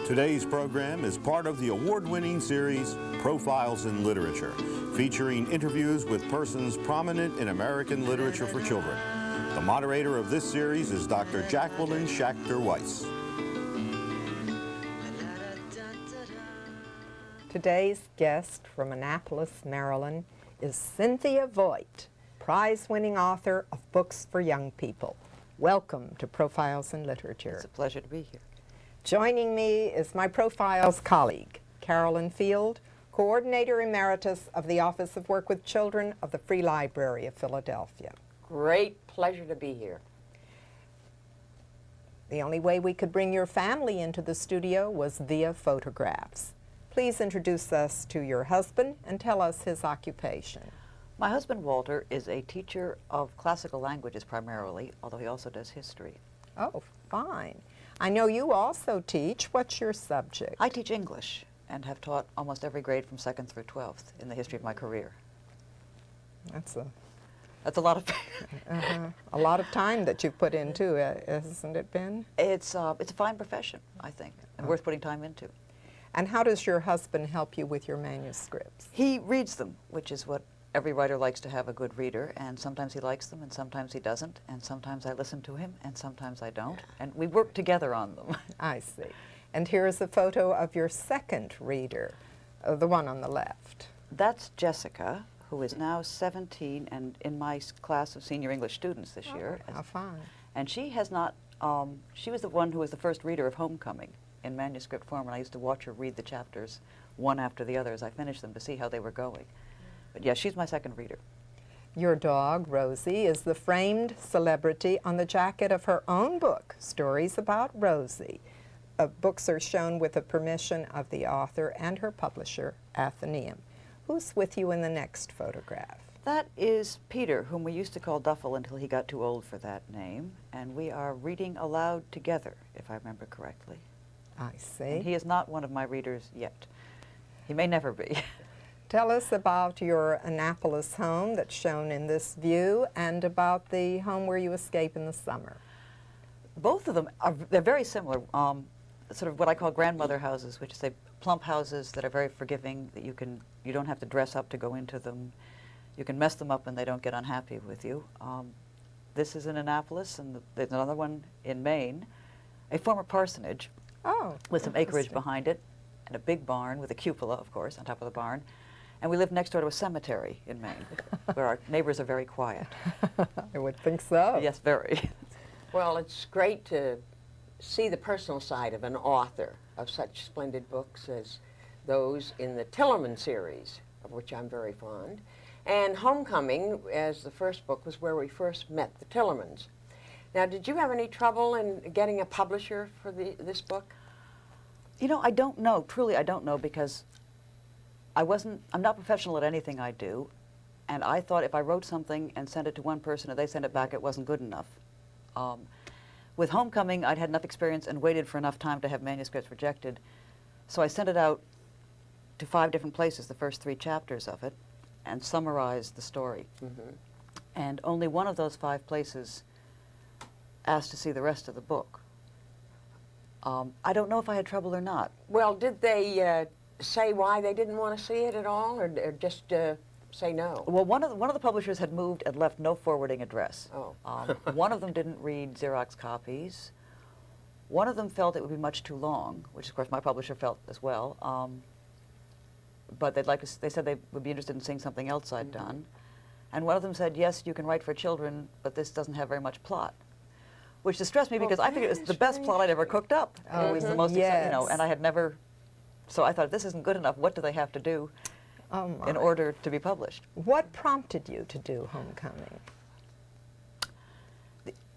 Today's program is part of the award-winning series Profiles in Literature, featuring interviews with persons prominent in American literature for children. The moderator of this series is Dr. Jaqueline Shachter Weiss. Today's guest from Annapolis, Maryland is Cynthia Voigt, prize-winning author of books for young people. Welcome to Profiles in Literature. It's a pleasure to be here. Joining me is my Profiles colleague, Carolyn Field, Coordinator Emeritus of the Office of Work with Children of the Free Library of Philadelphia. Great pleasure to be here. The only way we could bring your family into the studio was via photographs. Please introduce us to your husband and tell us his occupation. My husband, Walter, is a teacher of classical languages primarily, although he also does history. Oh, fine. I know you also teach. What's your subject? I teach English and have taught almost every grade from 2nd through 12th in the history of my career. That's a lot of a lot of time that you've put into it, hasn't it been? It's a fine profession, I think, and worth putting time into. And how does your husband help you with your manuscripts? He reads them, which is what every writer likes, to have a good reader, and sometimes he likes them and sometimes he doesn't, and sometimes I listen to him and sometimes I don't, and we work together on them. I see. And here's a photo of your second reader, the one on the left. That's Jessica, who is now 17 and in my class of senior English students this year. How fine. And she has not, she was the one who was the first reader of Homecoming in manuscript form, and I used to watch her read the chapters one after the other as I finished them to see how they were going. But yes, she's my second reader. Your dog, Rosie, is the framed celebrity on the jacket of her own book, Stories About Rosie. Books are shown with the permission of the author and her publisher, Athenaeum. Who's with you in the next photograph? That is Peter, whom we used to call Duffel until he got too old for that name, and we are reading aloud together, if I remember correctly. I see. And he is not one of my readers yet. He may never be. Tell us about your Annapolis home that's shown in this view and about the home where you escape in the summer. Both of them, they're very similar, sort of what I call grandmother houses, which is plump houses that are very forgiving, that you don't have to dress up to go into them. You can mess them up and they don't get unhappy with you. This is in Annapolis, and there's another one in Maine, a former parsonage with some acreage behind it, and a big barn with a cupola, of course, on top of the barn. And we live next door to a cemetery in Maine, where our neighbors are very quiet. I would think so. Yes, very. Well, it's great to see the personal side of an author of such splendid books as those in the Tillerman series, of which I'm very fond. And Homecoming, as the first book, was where we first met the Tillermans. Now, did you have any trouble in getting a publisher for this book? You know, I don't know. Truly, I don't know, because I'm not professional at anything I do, and I thought if I wrote something and sent it to one person and they sent it back, it wasn't good enough. With Homecoming, I'd had enough experience and waited for enough time to have manuscripts rejected, so I sent it out to 5 different places, the first 3 chapters of it, and summarized the story. Mm-hmm. And only one of those 5 places asked to see the rest of the book. I don't know if I had trouble or not. Well, did they say why they didn't want to see it at all, or just say no? Well, one of the publishers had moved and left no forwarding address. Oh. One of them didn't read Xerox copies. One of them felt it would be much too long, which of course my publisher felt as well. But they said they would be interested in seeing something else I'd done. And one of them said, yes, you can write for children, but this doesn't have very much plot. Which distressed me because I figured it was the best plot I'd ever cooked up. It was the most exciting, and I had never. So I thought, if this isn't good enough, what do they have to do in order to be published? What prompted you to do Homecoming?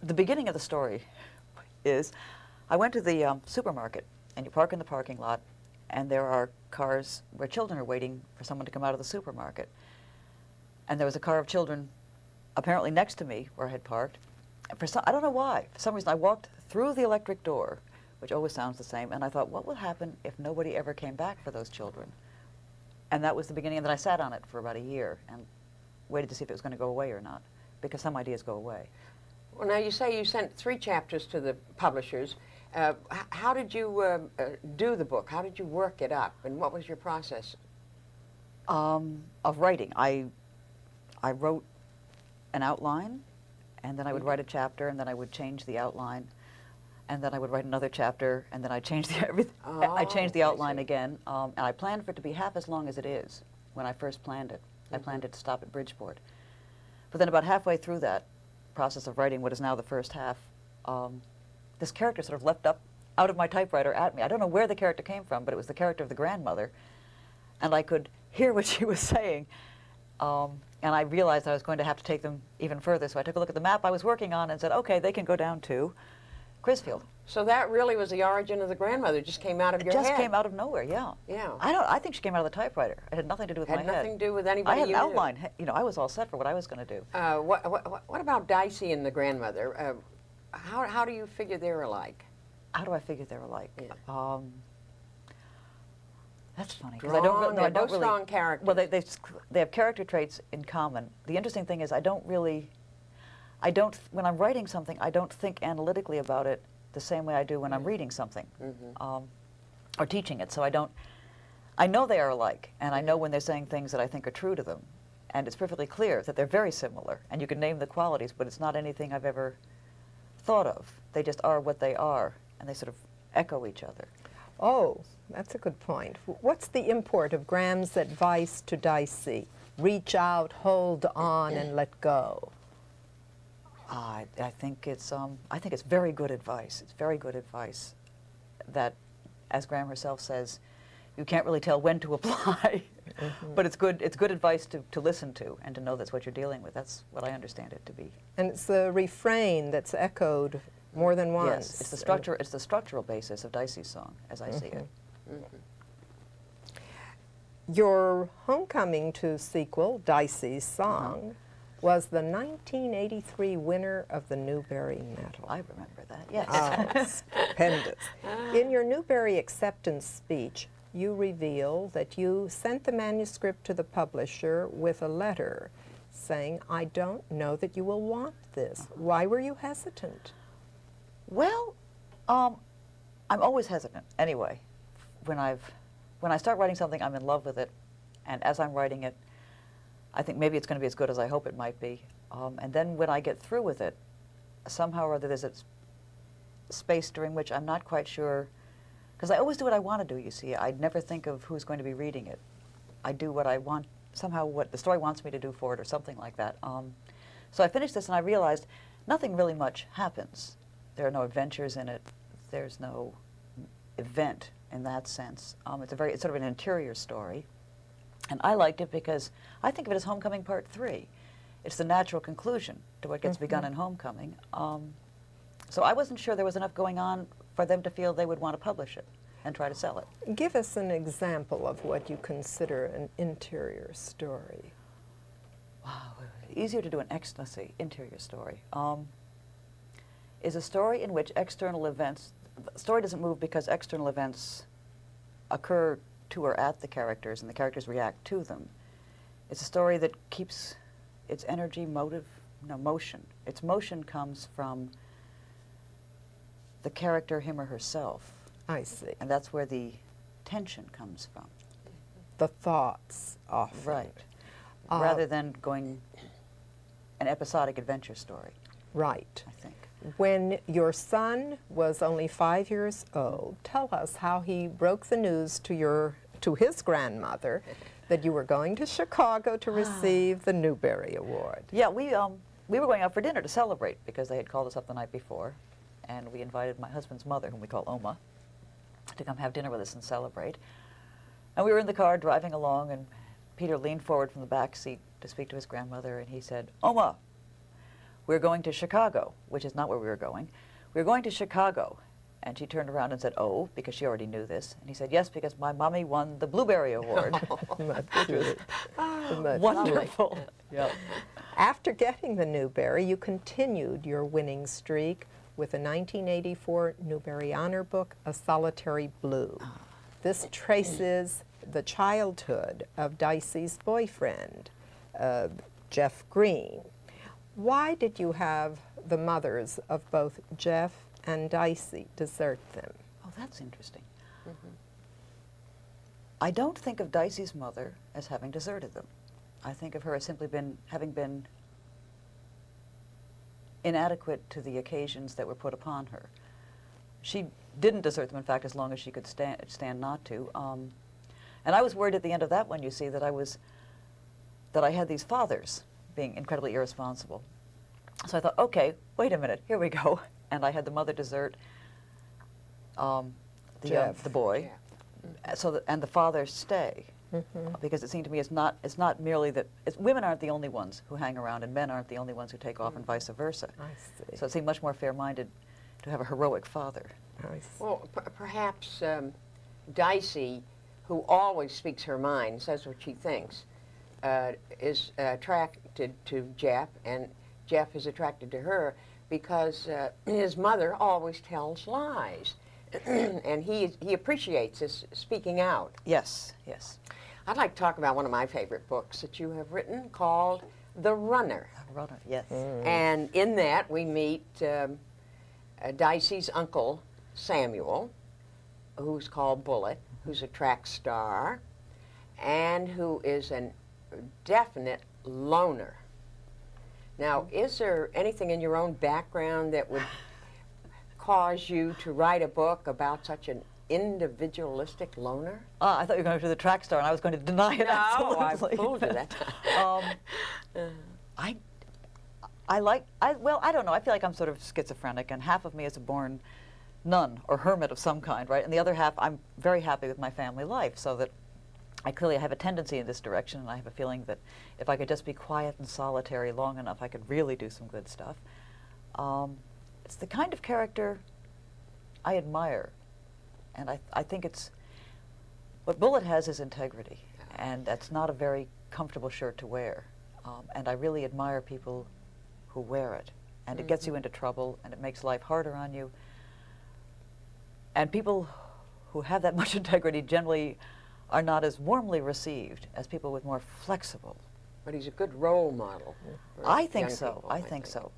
The beginning of the story is, I went to the supermarket, and you park in the parking lot, and there are cars where children are waiting for someone to come out of the supermarket. And there was a car of children apparently next to me where I had parked. And I don't know why. For some reason, I walked through the electric door, which always sounds the same, and I thought, what would happen if nobody ever came back for those children? And that was the beginning, and then I sat on it for about a year and waited to see if it was going to go away or not, because some ideas go away. Well, now you say you sent 3 chapters to the publishers, How did you do the book? How did you work it up, and what was your process? Of writing. I wrote an outline, and then I would write a chapter, and then I would change the outline, and then I would write another chapter, and then I changed I changed the outline again, and I planned for it to be half as long as it is when I first planned it. I planned it to stop at Bridgeport. But then about halfway through that process of writing what is now the first half, this character sort of leapt up out of my typewriter at me. I don't know where the character came from, but it was the character of the grandmother, and I could hear what she was saying, and I realized I was going to have to take them even further, so I took a look at the map I was working on and said, okay, they can go down to Crisfield. So that really was the origin of the grandmother. It just came out of your head. It just came out of nowhere, yeah. Yeah. I think she came out of the typewriter. It had nothing to do with my head. Had nothing to do with anybody I had you an knew. outline. You know, I was all set for what I was going to do. What about Dicey and the grandmother? How do you figure they're alike? How do I figure they're alike? Yeah. That's funny because I don't They're I don't both really. strong characters. Well, they have character traits in common. The interesting thing is I don't. When I'm writing something, I don't think analytically about it the same way I do when I'm reading something or teaching it. So I know they are alike, and I know when they're saying things that I think are true to them, and it's perfectly clear that they're very similar. And you can name the qualities, but it's not anything I've ever thought of. They just are what they are, and they sort of echo each other. Oh, that's a good point. What's the import of Graham's advice to Dicey? Reach out, hold on, and let go. I think it's very good advice. It's very good advice that, as Graham herself says, you can't really tell when to apply, but it's good advice to listen to and to know that's what you're dealing with. That's what I understand it to be. And it's the refrain that's echoed more than once. Yes, it's the structural basis of Dicey's song, as I see it. Your homecoming to sequel, Dicey's Song, was the 1983 winner of the Newbery Medal. I remember that, yes. Oh, stupendous. In your Newbery acceptance speech, you reveal that you sent the manuscript to the publisher with a letter saying, I don't know that you will want this. Why were you hesitant? Well, I'm always hesitant anyway. When I start writing something, I'm in love with it, and as I'm writing it, I think maybe it's going to be as good as I hope it might be. And then when I get through with it, somehow or other there's a space during which I'm not quite sure, because I always do what I want to do, you see. I never think of who's going to be reading it. I do what I want, somehow what the story wants me to do for it or something like that. So I finished this and I realized nothing really much happens. There are no adventures in it. There's no event in that sense. It's sort of an interior story. And I liked it because I think of it as Homecoming Part 3. It's the natural conclusion to what gets begun in Homecoming. So I wasn't sure there was enough going on for them to feel they would want to publish it and try to sell it. Give us an example of what you consider an interior story. Wow, easier to do an interior story. Is a story in which external events, the story doesn't move because external events occur to or at the characters and the characters react to them. It's a story that keeps its energy, motion. Its motion comes from the character, him or herself. I see. And that's where the tension comes from. The thoughts often. Right. Rather than going an episodic adventure story. Right. I think. When your son was only 5 years old, tell us how he broke the news to his grandmother that you were going to Chicago to receive the Newbery Award. Yeah, we were going out for dinner to celebrate because they had called us up the night before, and we invited my husband's mother, whom we call Oma, to come have dinner with us and celebrate. And we were in the car driving along, and Peter leaned forward from the back seat to speak to his grandmother, and he said, Oma, we're going to Chicago, which is not where we were going. We're going to Chicago. And she turned around and said, oh, because she already knew this. And he said, yes, because my mommy won the Blueberry Award. Wonderful. Yep. After getting the Newbery, you continued your winning streak with a 1984 Newbery Honor Book, A Solitary Blue. This traces the childhood of Dicey's boyfriend, Jeff Green. Why did you have the mothers of both Jeff and Dicey desert them. Oh, that's interesting. I don't think of Dicey's mother as having deserted them. I think of her as simply having been inadequate to the occasions that were put upon her. She didn't desert them, in fact, as long as she could stand not to. And I was worried at the end of that one, you see, that I had these fathers being incredibly irresponsible. So I thought, okay, wait a minute, here we go. And I had the mother desert the boy, and the father stay. Because it seemed to me it's not merely that women aren't the only ones who hang around and men aren't the only ones who take off and vice versa. I see. So it seemed much more fair-minded to have a heroic father. I see. Well, perhaps Dicey, who always speaks her mind, says what she thinks, is attracted to Jeff, and Jeff is attracted to her because his mother always tells lies. And he appreciates this speaking out. Yes, yes. I'd like to talk about one of my favorite books that you have written called The Runner. The Runner, yes. And in that we meet Dicey's uncle, Samuel, who's called Bullet, who's a track star, and who is a definite loner. Now, is there anything in your own background that would cause you to write a book about such an individualistic loner? I thought you were going to do the track star, and I was going to deny it. No, I absolutely. fooled you that time. Well, I don't know. I feel like I'm sort of schizophrenic, and half of me is a born nun or hermit of some kind, right? And the other half, I'm very happy with my family life, so that I clearly have a tendency in this direction, and I have a feeling that if I could just be quiet and solitary long enough, I could really do some good stuff. It's the kind of character I admire, and I think it's, what Bullet has is integrity, and that's not a very comfortable shirt to wear, and I really admire people who wear it, and it gets you into trouble, and it makes life harder on you, and people who have that much integrity generally are not as warmly received as people with more flexible. But he's a good role model. I think so. I think so.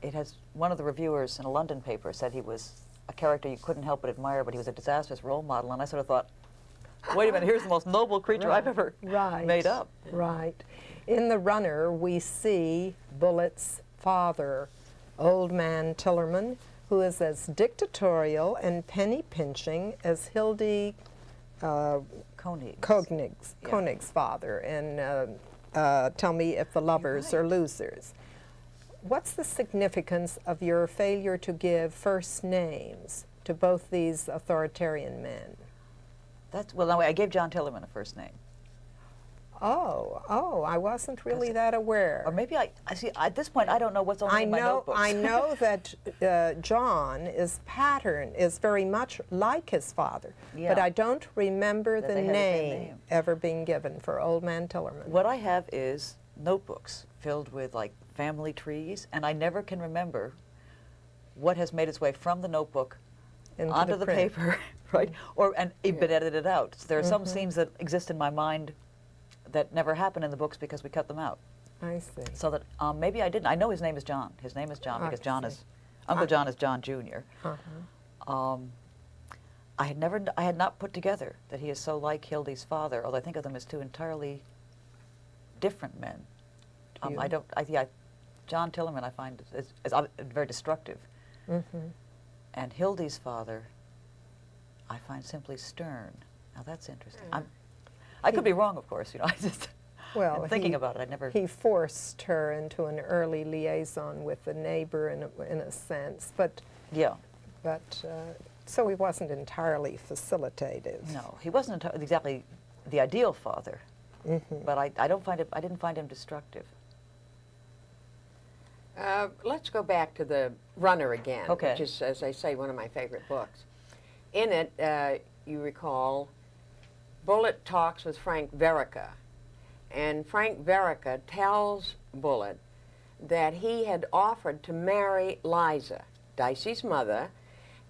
It has, one of the reviewers in a London paper said he was a character you couldn't help but admire, but he was a disastrous role model. And I sort of thought, wait a minute, here's the most noble creature I've ever made up. Right. In The Runner, we see Bullet's father, Old Man Tillerman, who is as dictatorial and penny-pinching as Hildy Konig's father in Tell Me If the Lovers Are Losers. What's the significance of your failure to give first names to both these authoritarian men? Well, no, I gave John Tillerman a first name. Oh, I wasn't really that aware. Or maybe I see, at this point, I don't know what's only in my notebooks. I know that John is very much like his father, but I don't remember the name ever being given for Old Man Tillerman. What I have is notebooks filled with like family trees, and I never can remember what has made its way from the notebook onto the paper, right? And been edited out. So there are some scenes that exist in my mind that never happened in the books because we cut them out. I see. So that maybe I didn't. I know his name is John. His name is John because Uncle John is John Jr. I had not put together that he is so like Hildy's father, although I think of them as two entirely different men. John Tillerman I find is very destructive. And Hildy's father I find simply stern. Now that's interesting. I could be wrong, of course. I just, thinking about it, I never... He forced her into an early liaison with a neighbor in a sense, but... Yeah. But, so he wasn't entirely facilitative. No, he wasn't exactly the ideal father, but I didn't find him destructive. Let's go back to The Runner again, which is, as I say, one of my favorite books. In it, you recall, Bullet talks with Frank Verica, and Frank Verica tells Bullet that he had offered to marry Liza, Dicey's mother,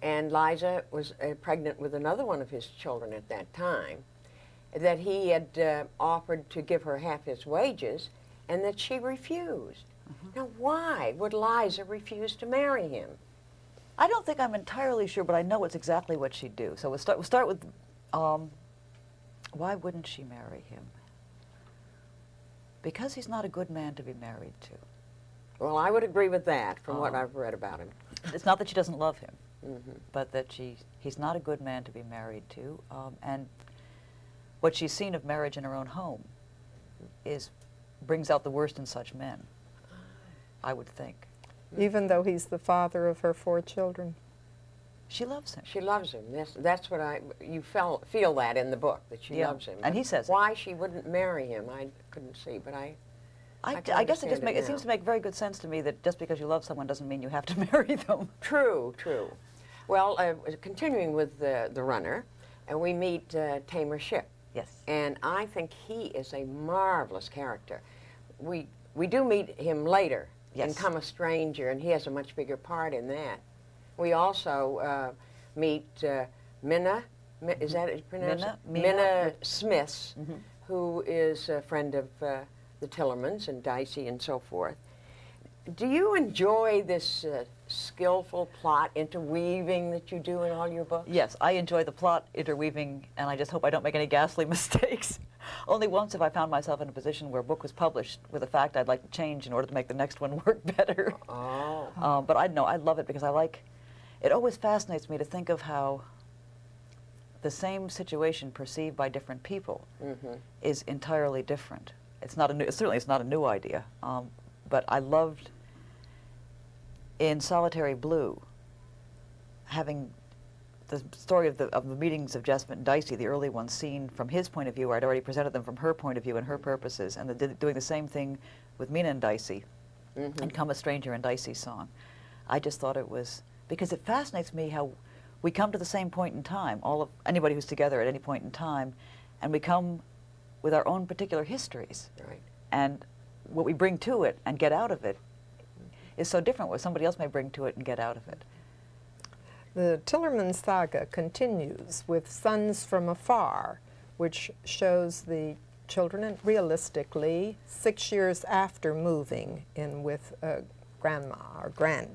and Liza was pregnant with another one of his children at that time, that he had offered to give her half his wages, and that she refused. Now, why would Liza refuse to marry him? I don't think I'm entirely sure, but I know it's exactly what she'd do. So we'll start with, why wouldn't she marry him? Because he's not a good man to be married to. Well, I would agree with that from what I've read about him. It's not that she doesn't love him, but that he's not a good man to be married to. And what she's seen of marriage in her own home brings out the worst in such men, I would think. Even though he's the father of her 4 children? She loves him. She loves him. That's what you feel that in the book, that she loves him. And he says why she wouldn't marry him, I couldn't see, but I guess it seems to make very good sense to me that just because you love someone doesn't mean you have to marry them. True, true. Well, continuing with the runner, we meet Tamer Ship. Yes. And I think he is a marvelous character. We do meet him later in Come a Stranger, and he has a much bigger part in that. We also meet Minna, is that it pronounced? Minna Smith, who is a friend of the Tillermans and Dicey and so forth. Do you enjoy this skillful plot interweaving that you do in all your books? Yes, I enjoy the plot interweaving, and I just hope I don't make any ghastly mistakes. Only once have I found myself in a position where a book was published with a fact I'd like to change in order to make the next one work better. Oh. But I love it because it always fascinates me to think of how the same situation perceived by different people is entirely different. Certainly it's not a new idea, but I loved in Solitary Blue having the story of the meetings of Jessamine and Dicey, the early ones, seen from his point of view, where I'd already presented them from her point of view and her purposes, and doing the same thing with Mina and Dicey, and Come a Stranger and Dicey's song. I just thought it was, because it fascinates me how we come to the same point in time, anybody who's together at any point in time, and we come with our own particular histories. Right. And what we bring to it and get out of it is so different what somebody else may bring to it and get out of it. The Tillerman saga continues with Sons from Afar, which shows the children realistically 6 years after moving in with grandma or gran.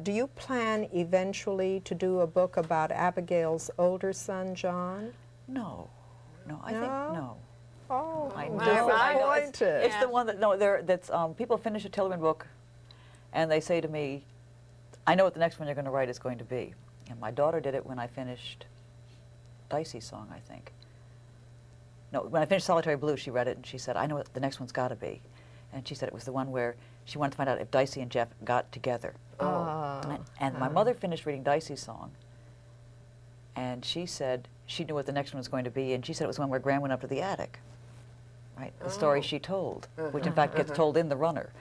Do you plan eventually to do a book about Abigail's older son, John? No, I think no. Oh, I'm disappointed. It's the one that people finish a Tillerman book, and they say to me, "I know what the next one you're going to write is going to be." And my daughter did it when I finished Dicey's song, I think. No, when I finished Solitary Blue, she read it and she said, "I know what the next one's got to be." And she said it was the one where she wanted to find out if Dicey and Jeff got together. And my mother finished reading Dicey's song, and she said she knew what the next one was going to be, and she said it was one where Gran went up to the attic. Right, the story she told, which in fact gets told in the runner.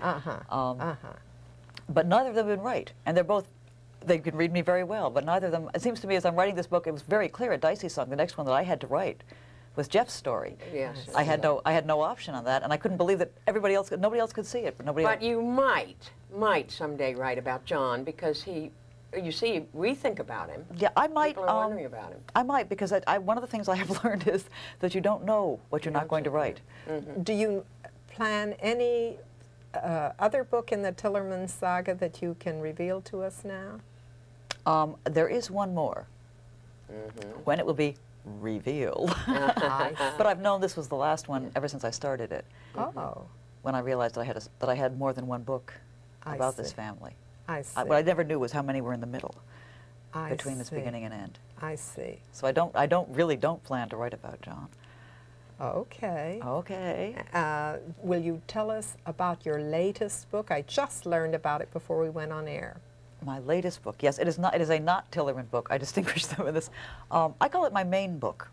But neither of them have been right, and they can read me very well, but neither of them, it seems to me as I'm writing this book, it was very clear at Dicey's song, the next one that I had to write was Jeff's story. Yes. I had no option on that, and I couldn't believe that nobody else could see it, but nobody else. But you might someday write about John, because you see, we think about him. Yeah, I might. People are wondering about him. I might, because one of the things I have learned is that you don't know what you're not going to write. Do you plan any other book in the Tillerman saga that you can reveal to us now? There is one more. When it will be revealed. But I've known this was the last one ever since I started it. When I realized that I had more than one book about this family. I see. What I never knew was how many were in the middle between this beginning and end. I see. So I really don't plan to write about John. Okay. Okay. Will you tell us about your latest book? I just learned about it before we went on air. My latest book, yes, it is a not Tillerman book. I distinguish them in this. I call it my Maine book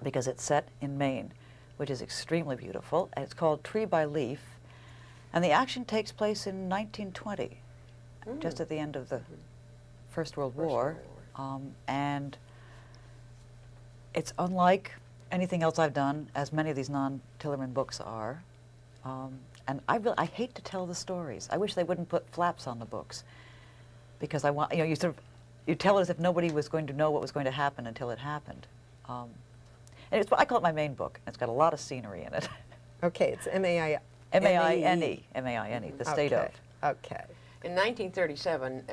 because it's set in Maine, which is extremely beautiful, and it's called Tree by Leaf, and the action takes place in 1920, just at the end of the First World War, and it's unlike anything else I've done, as many of these non-Tillerman books are, and I hate to tell the stories. I wish they wouldn't put flaps on the books, because I want, you tell it as if nobody was going to know what was going to happen until it happened. And I call it my Maine book. It's got a lot of scenery in it. Okay, it's M-A-I-N-E. M-A-I-N-E, the state of. Okay. In 1937,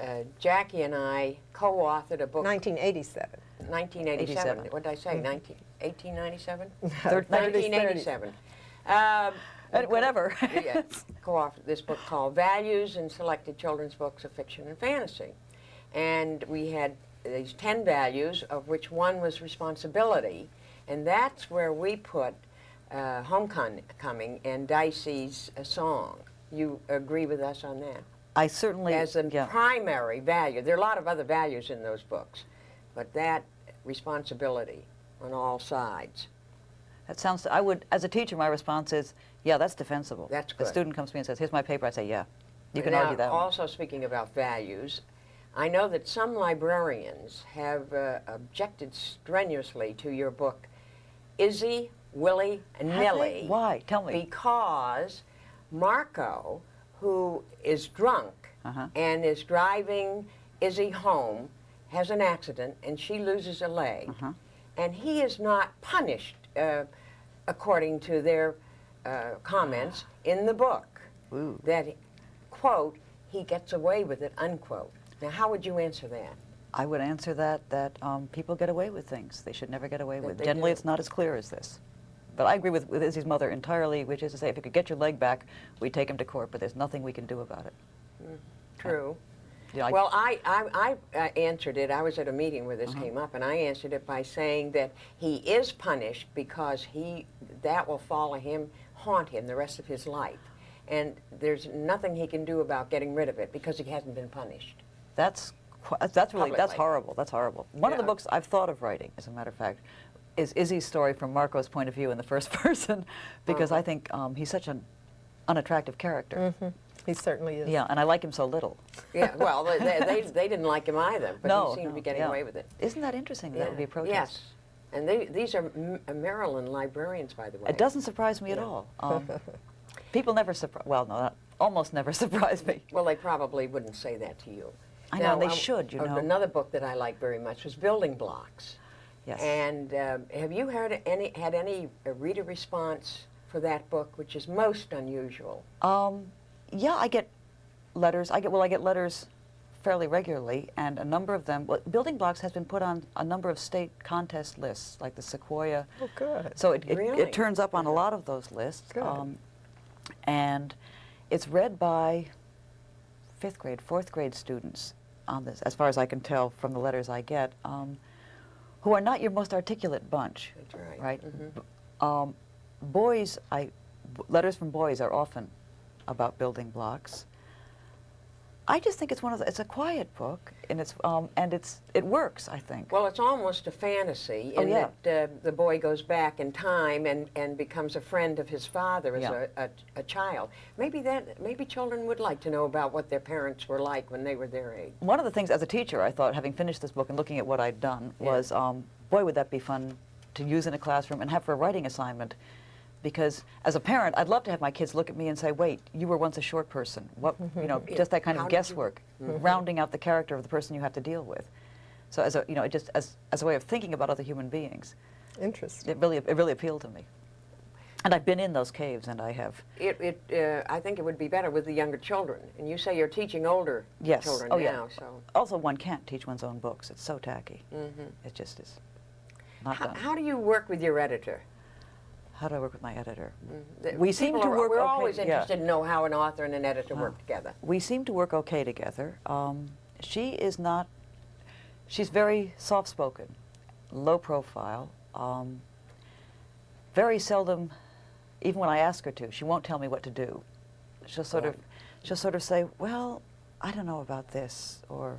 Jackie and I co-authored a book. 1987. 1987. What did I say? 1897? 1987. 1987. Whatever. Yes. Co-authored this book called Values in Selected Children's Books of Fiction and Fantasy. And we had these 10 values, of which one was responsibility. And that's where we put Homecoming and Dicey's song. You agree with us on that? I certainly, As a primary value. There are a lot of other values in those books, but that responsibility on all sides. That sounds, I would, as a teacher, my response is, yeah, that's defensible. That's If good. a student comes to me and says, here's my paper, I say, yeah, you can Now, argue that one. also speaking about values, I know that some librarians have objected strenuously to your book, Izzy, Willie, and Have they? Millie. Why? Tell me. Because Marco, who is drunk and is driving Izzy home, has an accident and she loses a leg. And he is not punished, according to their comments in the book. Ooh. That, quote, he gets away with it, unquote. Now, how would you answer that? I would answer that people get away with things they should never get away That with. they Generally, do. it's not as clear as this. But I agree with Izzy's mother entirely, which is to say, if you could get your leg back, we take him to court, but there's nothing we can do about it. True. Yeah, Well, I answered it. I was at a meeting where this came up, and I answered it by saying that he is punished because that will haunt him the rest of his life. And there's nothing he can do about getting rid of it because he hasn't been punished. That's Publicly. horrible. That's horrible. One of the Yeah. books I've thought of writing, as a matter of fact, is Izzy's story from Marco's point of view in the first person, because I think he's such an unattractive character. He certainly is. Yeah, and I like him so little. Yeah, well, they didn't like him either, but No, he seemed to be no, getting yeah. away with it. Isn't that interesting? That would be a protest. Yes. And these are Maryland librarians, by the way. It doesn't surprise me at all. People never surprise. Well, no, almost never surprise me. Well, they probably wouldn't say that to you. I know, they should, you know. Another book that I liked very much was Building Blocks. Yes. And have you had any reader response for that book, which is most unusual? Yeah, I get letters. I get letters fairly regularly, and a number of them. Well, Building Blocks has been put on a number of state contest lists, like the Sequoia. Oh, good. So it Really? turns up on a lot of those lists. Good. And it's read by 5th grade, 4th grade students on this, as far as I can tell from the letters I get, who are not your most articulate bunch. That's right. Right? Boys, letters from boys are often about building blocks. I just think it's it's a quiet book, and it works, I think. Well, it's almost a fantasy in that the boy goes back in time and becomes a friend of his father as a child. Maybe children would like to know about what their parents were like when they were their age. One of the things, as a teacher, I thought, having finished this book and looking at what I'd done, was, boy, would that be fun to use in a classroom and have for a writing assignment. Because as a parent, I'd love to have my kids look at me and say, wait, you were once a short person. What, just that kind of guesswork, rounding out the character of the person you have to deal with. So as a way of thinking about other human beings. Interesting. It really appealed to me. And I've been in those caves, and I have. I think it would be better with the younger children. And you say you're teaching older children now. So. Also, one can't teach one's own books. It's so tacky. It just is not done. How do you work with your editor? How do I work with my editor? We seem to work. We're okay, always interested to know how an author and an editor work together. We seem to work okay together. She is not. She's very soft-spoken, low profile. Very seldom, even when I ask her to, she won't tell me what to do. She'll sort of say, "Well, I don't know about this," or.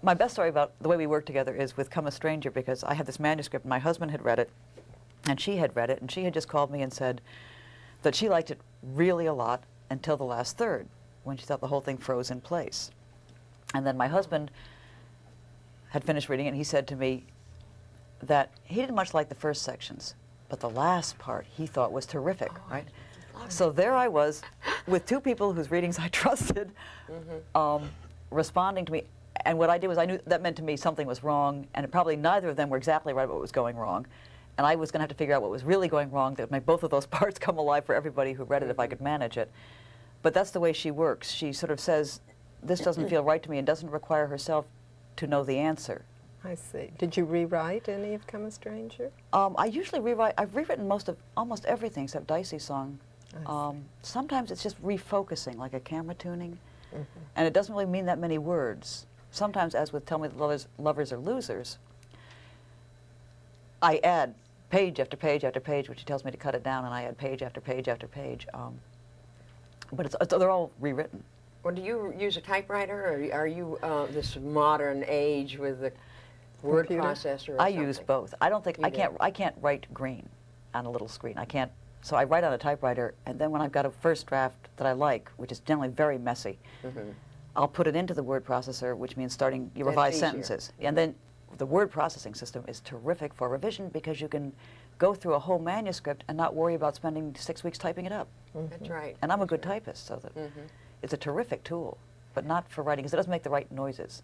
My best story about the way we work together is with Come a Stranger, because I had this manuscript, and my husband had read it. And she had read it, and she had just called me and said that she liked it really a lot until the last third, when she thought the whole thing froze in place. And then my husband had finished reading it, and he said to me that he didn't much like the first sections, but the last part he thought was terrific, right? So there I was with two people whose readings I trusted, responding to me. And what I did was I knew that meant to me something was wrong, and probably neither of them were exactly right about what was going wrong. And I was going to have to figure out what was really going wrong that would make both of those parts come alive for everybody who read it if I could manage it. But that's the way she works. She sort of says, this doesn't feel right to me, and doesn't require herself to know the answer. I see. Did you rewrite any of Come a Stranger? I usually rewrite. I've rewritten almost everything except Dicey's song. I see. Sometimes it's just refocusing, like a camera tuning, and it doesn't really mean that many words. Sometimes, as with Tell Me That Lovers Are Losers, I add page after page after page, which she tells me to cut it down, and I add page after page after page. But they're all rewritten. Well, do you use a typewriter, or are you this modern age with the word Computer? processor? Or I something? use both. I don't think You I can't write green on a little screen. I can't. So I write on a typewriter, and then when I've got a first draft that I like, which is generally very messy, I'll put it into the word processor, which means starting your That's revised easier. sentences. And then the word processing system is terrific for revision because you can go through a whole manuscript and not worry about spending 6 weeks typing it up. That's right. And I'm a good typist, so that it's a terrific tool, but not for writing because it doesn't make the right noises.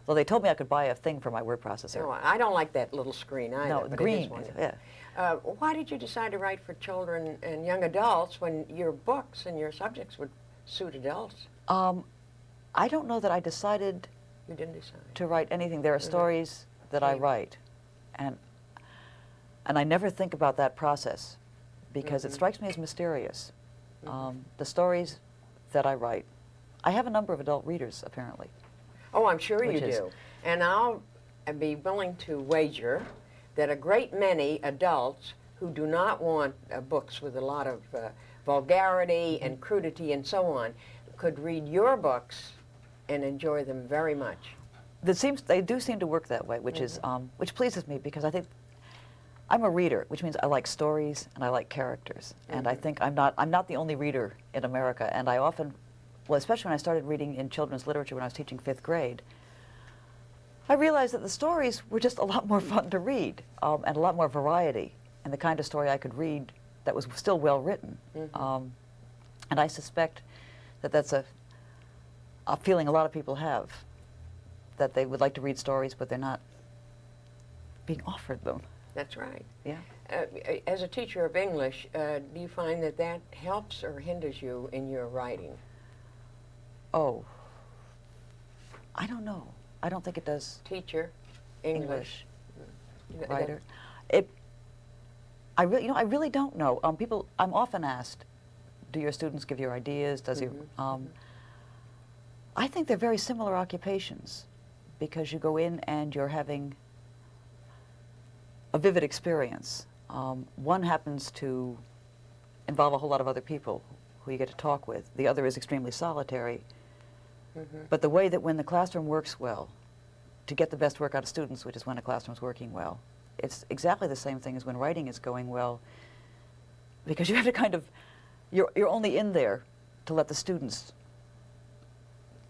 Though they told me I could buy a thing for my word processor. No, I don't like that little screen either. No, but it green. is wonderful. Yeah. Why did you decide to write for children and young adults when your books and your subjects would suit adults? I don't know that I decided You didn't decide. to write anything. There are stories that I write, and I never think about that process because it strikes me as mysterious. The stories that I write, I have a number of adult readers apparently. Oh, I'm sure you Which is- do. And I'll be willing to wager that a great many adults who do not want books with a lot of vulgarity and crudity and so on could read your books and enjoy them very much. They do seem to work that way, which is which pleases me because I think I'm a reader, which means I like stories and I like characters. And I think I'm not the only reader in America. And I often, well, especially when I started reading in children's literature when I was teaching 5th grade, I realized that the stories were just a lot more fun to read and a lot more variety and the kind of story I could read that was still well written. And I suspect that that's a feeling a lot of people have, that they would like to read stories, but they're not being offered them. That's right. Yeah. As a teacher of English, do you find that that helps or hinders you in your writing? Oh, I don't know. I don't think it does. Teacher, English. Writer. I really don't know. I'm often asked, do your students give you ideas? Does I think they're very similar occupations because you go in and you're having a vivid experience. One happens to involve a whole lot of other people who you get to talk with. The other is extremely solitary. But the way that when the classroom works well, to get the best work out of students, which is when a classroom's working well, it's exactly the same thing as when writing is going well, because you have to kind of, you're only in there to let the students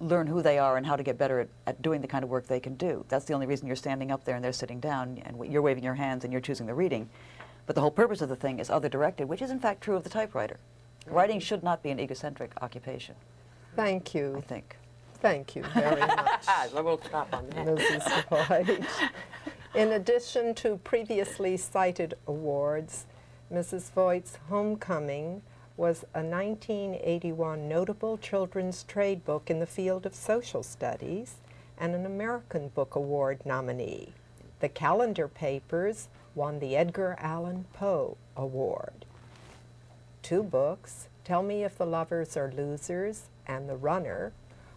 learn who they are and how to get better at doing the kind of work they can do. That's the only reason you're standing up there and they're sitting down and you're waving your hands and you're choosing the reading. But the whole purpose of the thing is other-directed, which is in fact true of the typewriter. Writing should not be an egocentric occupation, Thank you. I think. Thank you very much, We'll stop on that. Mrs. Voigt. In addition to previously cited awards, Mrs. Voigt's Homecoming was a 1981 notable children's trade book in the field of social studies and an American Book Award nominee. The Calendar Papers won the Edgar Allan Poe Award. 2 books, Tell Me If the Lovers Are Losers and The Runner,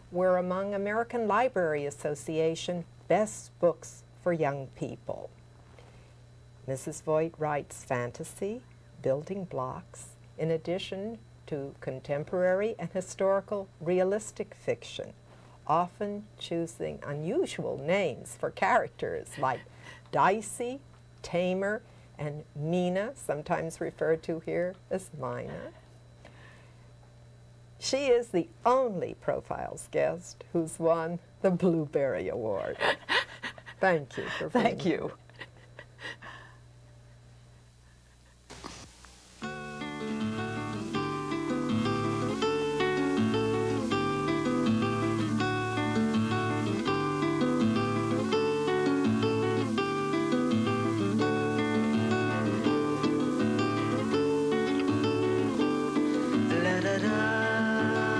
were among American Library Association Best Books for Young People. Mrs. Voigt writes fantasy, building blocks, in addition to contemporary and historical realistic fiction, often choosing unusual names for characters like Dicey, Tamer, and Mina, sometimes referred to here as Mina. She is the only Profiles guest who's won the Blueberry Award. Thank you for being Thank you. La da da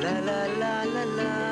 La la la la la.